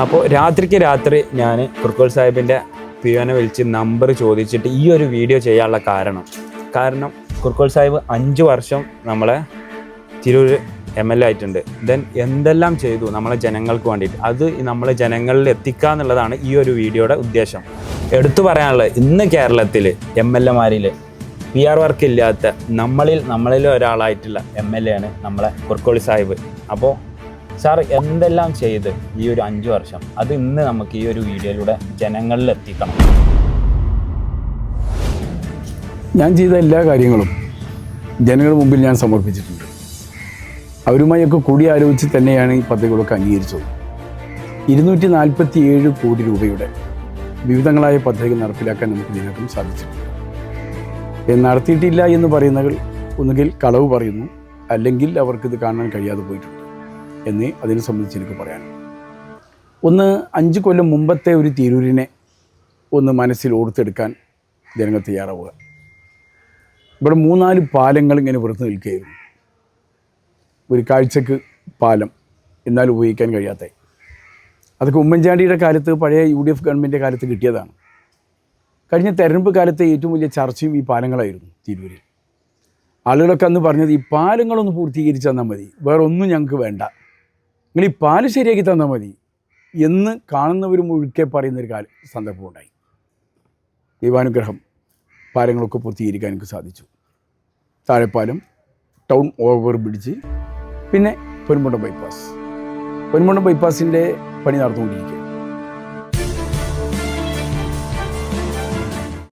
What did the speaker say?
അപ്പോൾ രാത്രി ഞാൻ കുർക്കോൾ സാഹിബിൻ്റെ പിയോനെ വിളിച്ച് നമ്പർ ചോദിച്ചിട്ട് ഈ ഒരു വീഡിയോ ചെയ്യാനുള്ള കാരണം കുർക്കോൾ സാഹിബ് 5 വർഷം നമ്മളെ തിരൂർ MLA ആയിട്ടുണ്ട്. ദെൻ എന്തെല്ലാം ചെയ്തു നമ്മളെ ജനങ്ങൾക്ക് വേണ്ടിയിട്ട്, അത് നമ്മളെ ജനങ്ങളിൽ എത്തിക്കുക എന്നുള്ളതാണ് ഈ ഒരു വീഡിയോയുടെ ഉദ്ദേശം. എടുത്തു പറയാനുള്ളത്, ഇന്ന് കേരളത്തിൽ MLA-മാരിൽ PR വർക്ക് ഇല്ലാത്ത നമ്മളിൽ ഒരാളായിട്ടുള്ള MLA ആണ് നമ്മളെ കുർക്കോൾ സാഹിബ്. അപ്പോൾ സാർ എന്തെല്ലാം ചെയ്ത് ഈ ഒരു 5 വർഷം, അത് ഇന്ന് നമുക്ക് ഈ ഒരു വീഡിയോയിലൂടെ ജനങ്ങളിൽ എത്തിക്കണം. ഞാൻ ചെയ്ത എല്ലാ കാര്യങ്ങളും ജനങ്ങളുടെ മുമ്പിൽ ഞാൻ സമർപ്പിച്ചിട്ടുണ്ട്. അവരുമായൊക്കെ കൂടിയാലോചിച്ച് തന്നെയാണ് ഈ പദ്ധതികളൊക്കെ അംഗീകരിച്ചത്. 247 കോടി രൂപയുടെ വിവിധങ്ങളായ പദ്ധതികൾ നടപ്പിലാക്കാൻ നമുക്ക് ഇതിനകം സാധിച്ചിട്ടുണ്ട്. നടത്തിയിട്ടില്ല എന്ന് പറയുന്നവർ ഒന്നുകിൽ കളവ് പറയുന്നു, അല്ലെങ്കിൽ അവർക്കിത് കാണാൻ കഴിയാതെ പോയിട്ടുണ്ട് എന്നേ അതിനെ സംബന്ധിച്ച് എനിക്ക് പറയാനുള്ളൂ. 5 കൊല്ലം മുമ്പത്തെ ഒരു തിരൂരിനെ മനസ്സിൽ ഓർത്തെടുക്കാൻ ജനങ്ങൾ തയ്യാറാവുക. ഇവിടെ 3-4 പാലങ്ങൾ ഇങ്ങനെ വെറുതെ നിൽക്കുകയായിരുന്നു. ഒരു കാഴ്ചക്ക് പാലം, എന്നാൽ ഉപയോഗിക്കാൻ കഴിയാത്ത. അതൊക്കെ ഉമ്മൻചാണ്ടിയുടെ കാലത്ത്, പഴയ UDF ഗവൺമെൻറ്റിൻ്റെ കാലത്ത് കിട്ടിയതാണ്. കഴിഞ്ഞ തെരഞ്ഞെടുപ്പ് കാലത്തെ ഏറ്റവും വലിയ ചർച്ചയും ഈ പാലങ്ങളായിരുന്നു തിരൂരിൽ. ആളുകളൊക്കെ അന്ന് പറഞ്ഞത്, ഈ പാലങ്ങളൊന്ന് പൂർത്തീകരിച്ച് തന്നാൽ മതി, വേറെ ഒന്നും ഞങ്ങൾക്ക് വേണ്ട, നിങ്ങൾ ഈ പാലം ശരിയാക്കി തന്നാൽ മതി എന്ന് കാണുന്നവരും ഒഴുക്കെ പറയുന്നൊരു സന്ദർഭമുണ്ടായി. ദൈവാനുഗ്രഹം പാലങ്ങളൊക്കെ പൂർത്തീകരിക്കാൻ എനിക്ക് സാധിച്ചു. താഴെപ്പാലം, ടൗൺ ഓവർ ബ്രിഡ്ജ്, പിന്നെ പൊന്മുണ്ടം ബൈപ്പാസിൻ്റെ പണി നടന്നുകൊണ്ടിരിക്കുക.